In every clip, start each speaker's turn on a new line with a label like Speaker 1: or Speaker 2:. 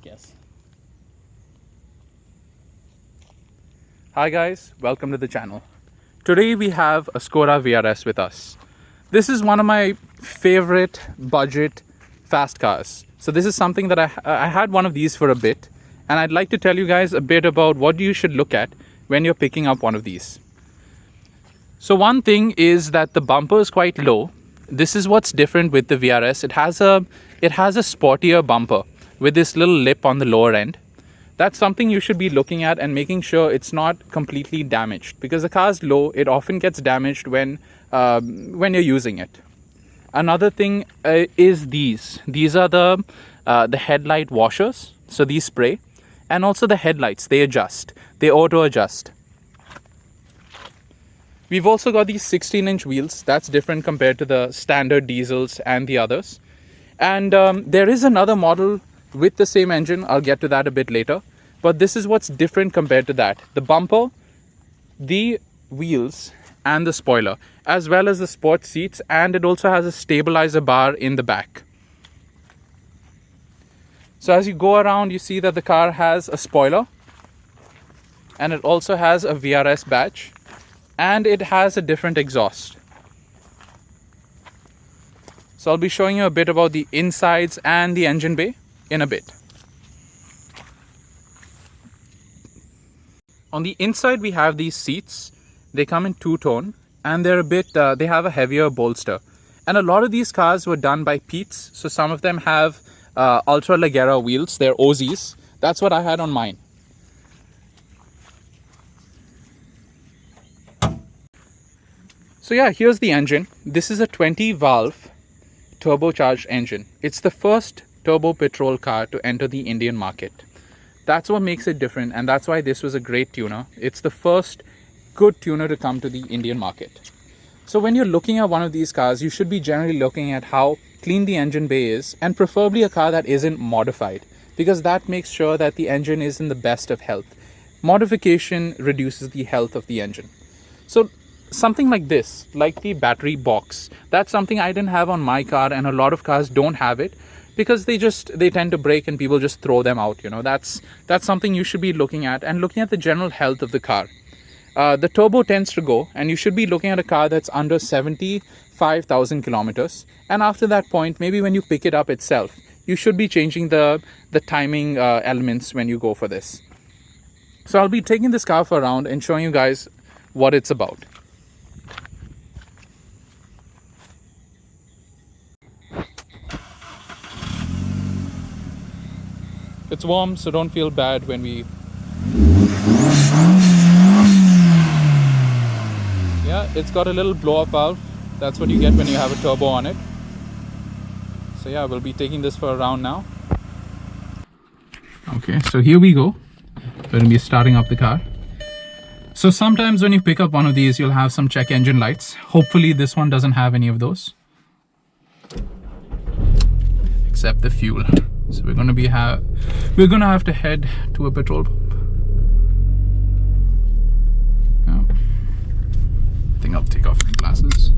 Speaker 1: guess. Hi guys, welcome to the channel. Today we have a Skoda VRS with us. This is one of my favorite budget fast cars. So this is something that I had one of these for a bit, and I'd like to tell you guys a bit about what you should look at when you're picking up one of these. So one thing is that the bumper is quite low. This is what's different with the VRS. It has a sportier bumper with this little lip on the lower end. That's something you should be looking at and making sure it's not completely damaged, because the car's low, it often gets damaged when you're using it. Another thing is these. These are the headlight washers. So these spray, and also the headlights, they adjust. They auto adjust. We've also got these 16-inch wheels. That's different compared to the standard diesels and the others. And there is another model with the same engine. I'll get to that a bit later. But this is what's different compared to that. The bumper, the wheels, and the spoiler, as well as the sports seats, and it also has a stabilizer bar in the back. So as you go around, you see that the car has a spoiler, and it also has a VRS badge, and it has a different exhaust. So I'll be showing you a bit about the insides and the engine bay in a bit. On the inside we have these seats. They come in two-tone, and they're they have a heavier bolster. And a lot of these cars were done by Pete's, so some of them have Ultra Leggera wheels. They're OZs. That's what I had on mine. So yeah, here's the engine. This is a 20-valve turbocharged engine. It's the first turbo petrol car to enter the Indian market. That's what makes it different, and that's why this was a great tuner. It's the first good tuner to come to the Indian market. So when you're looking at one of these cars, you should be generally looking at how clean the engine bay is, and preferably a car that isn't modified, because that makes sure that the engine is in the best of health. Modification reduces the health of the engine. So something like this, like the battery box, that's something I didn't have on my car, and a lot of cars don't have it because they tend to break and people just throw them out. That's something you should be looking at, and looking at the general health of the car. The turbo tends to go, and you should be looking at a car that's under 75,000 kilometers. And after that point, maybe when you pick it up itself, you should be changing the timing elements when you go for this. So I'll be taking this car for a round and showing you guys what it's about. It's warm, so don't feel bad when we... Yeah, it's got a little blow-up valve. That's what you get when you have a turbo on it. So yeah, we'll be taking this for a round now. Okay, so here we go. We're going to be starting up the car. So sometimes when you pick up one of these, you'll have some check engine lights. Hopefully this one doesn't have any of those, except the fuel. So we're gonna have to head to a petrol pump. Yeah. I think I'll take off my glasses.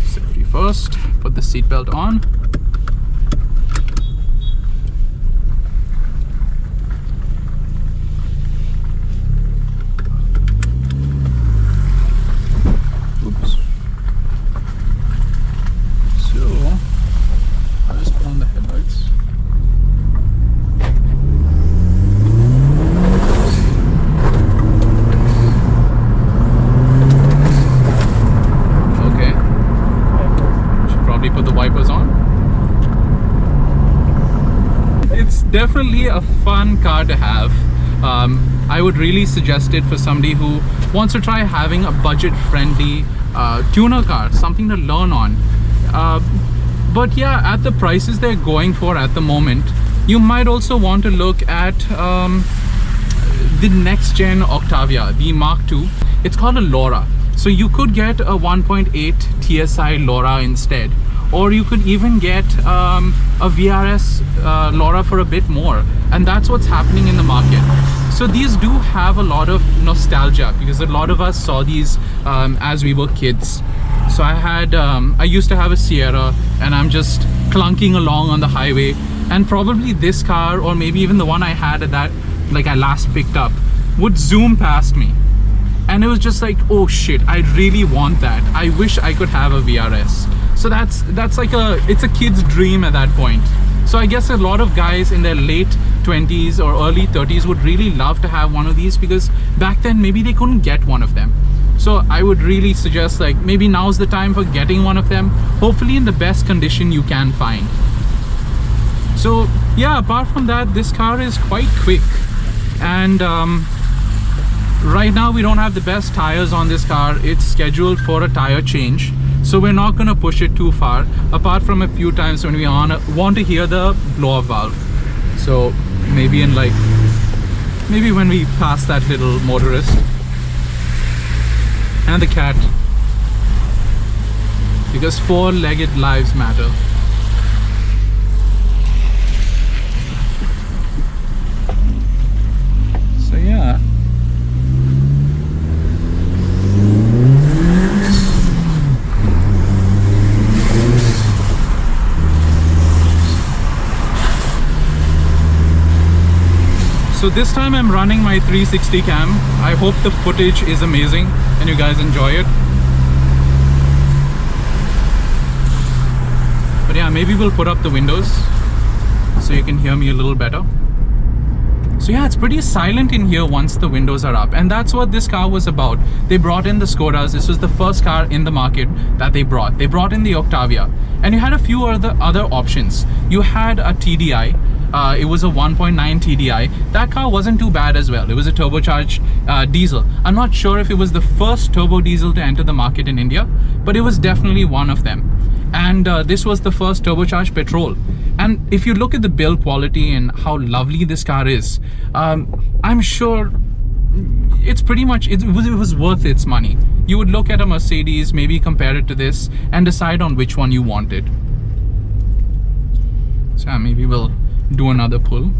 Speaker 1: Safety first. Put the seatbelt on. Definitely a fun car to have. I would really suggest it for somebody who wants to try having a budget-friendly tuner car, something to learn on. But yeah, at the prices they're going for at the moment, you might also want to look at the next gen Octavia, the Mark II. It's called a LoRa. So you could get a 1.8 TSI LoRa instead, or you could even get a VRS LoRa for a bit more, and that's what's happening in the market. So these do have a lot of nostalgia because a lot of us saw these as we were kids. So I used to have a Sierra, and I'm just clunking along on the highway, and probably this car, or maybe even the one I had at that, like I last picked up, would zoom past me. And it was just like, oh shit, I really want that. I wish I could have a VRS. So that's like it's a kid's dream at that point. So I guess a lot of guys in their late 20s or early 30s would really love to have one of these, because back then maybe they couldn't get one of them. So I would really suggest, like, maybe now's the time for getting one of them, hopefully in the best condition you can find. So yeah, apart from that, this car is quite quick, and right now we don't have the best tires on this car. It's scheduled for a tire change, so we're not going to push it too far, apart from a few times when we want to hear the blow-off valve. So maybe when we pass that little motorist and the cat, because four-legged lives matter. So yeah. So this time I'm running my 360 cam. I hope the footage is amazing and you guys enjoy it. But yeah, maybe we'll put up the windows so you can hear me a little better. So yeah, it's pretty silent in here once the windows are up, and that's what this car was about. They brought in the Skodas. This was the first car in the market that they brought. They brought in the Octavia, and you had a few other options. You had a TDI. It was a 1.9 TDI. That car wasn't too bad as well. It was a turbocharged diesel. I'm not sure if it was the first turbo diesel to enter the market in India, but it was definitely one of them. And this was the first turbocharged petrol. And if you look at the build quality and how lovely this car is, I'm sure it's pretty much, it was worth its money. You would look at a Mercedes, maybe compare it to this, and decide on which one you wanted. So yeah, maybe we'll do another pull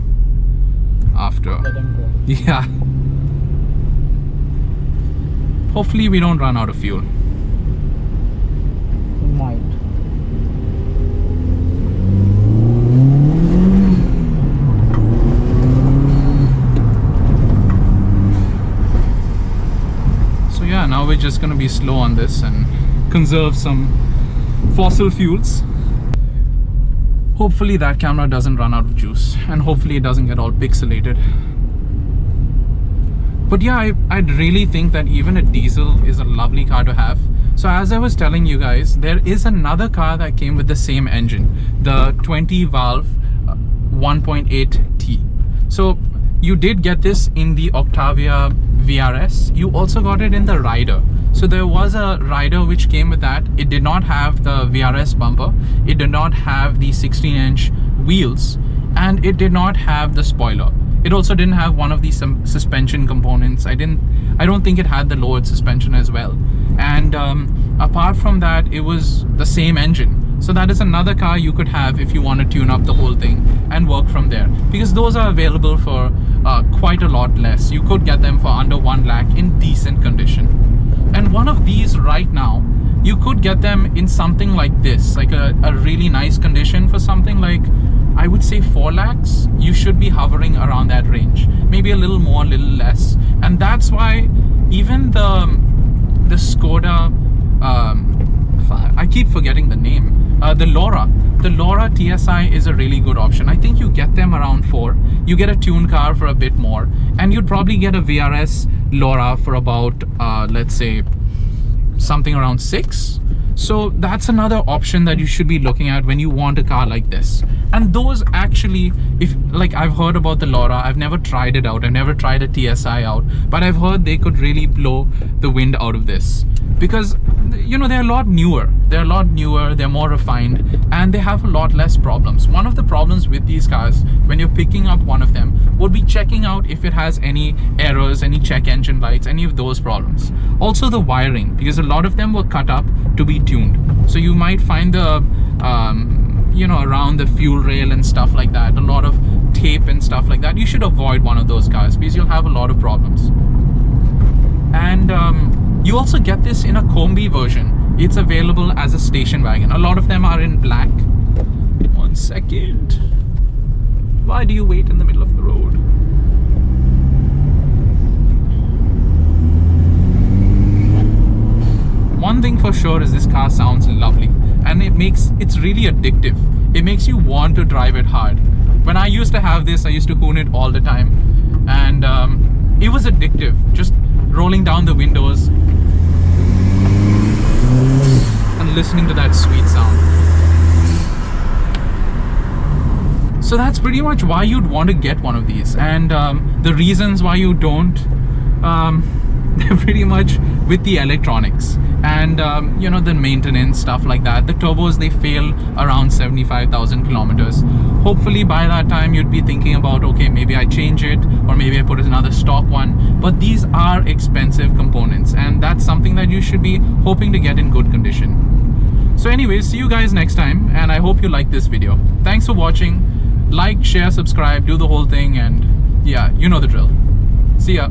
Speaker 1: after. Yeah. Hopefully we don't run out of fuel.
Speaker 2: We might.
Speaker 1: So yeah, now we're just gonna be slow on this and conserve some fossil fuels. Hopefully that camera doesn't run out of juice, and hopefully it doesn't get all pixelated. But yeah, I'd really think that even a diesel is a lovely car to have. So as I was telling you guys, there is another car that came with the same engine, the 20 valve 1.8T. So you did get this in the Octavia VRS. You also got it in the Rider. So there was a Rider which came with that. It did not have the VRS bumper. It did not have the 16-inch wheels, and it did not have the spoiler. It also didn't have one of the suspension components. I don't think it had the lowered suspension as well. And apart from that, it was the same engine. So that is another car you could have if you want to tune up the whole thing and work from there, because those are available for quite a lot less. You could get them for under 1 lakh in decent condition. And one of these right now, you could get them in something like this, like a really nice condition for something like, I would say 4 lakhs. You should be hovering around that range, maybe a little more, a little less. And that's why even the Skoda, I keep forgetting the name, the Laura TSI is a really good option. I think you get them around 4. You get a tuned car for a bit more, and you'd probably get a VRS Laura for about let's say something around 6. So that's another option that you should be looking at when you want a car like this. And those actually, if like, I've heard about the Laura, I've never tried it out, I've never tried a TSI out, but I've heard they could really blow the wind out of this, because you know, they're a lot newer, they're more refined, and they have a lot less problems. One of the problems with these cars when you're picking up one of them would be checking out if it has any errors, any check engine lights, any of those problems. Also the wiring, because a lot of them were cut up to be tuned. So you might find the you know, around the fuel rail and stuff like that, a lot of tape and stuff like that, you should avoid one of those cars because you'll have a lot of problems. And you also get this in a combi version. It's available as a station wagon. A lot of them are in black. 1 second. Why do you wait in the middle of the road? One thing for sure is this car sounds lovely, and it's really addictive. It makes you want to drive it hard. When I used to have this, I used to hoon it all the time, and it was addictive. Just rolling down the windows and listening to that sweet sound. So that's pretty much why you'd want to get one of these, and the reasons why you don't, they're pretty much with the electronics and you know, the maintenance stuff like that. The turbos, they fail around 75,000 kilometers. Hopefully by that time you'd be thinking about, okay, maybe I change it, or maybe I put another stock one. But these are expensive components, and that's something that you should be hoping to get in good condition. So anyways, see you guys next time, and I hope you like this video. Thanks for watching. Like, share, subscribe, do the whole thing, and yeah, you know the drill. See ya.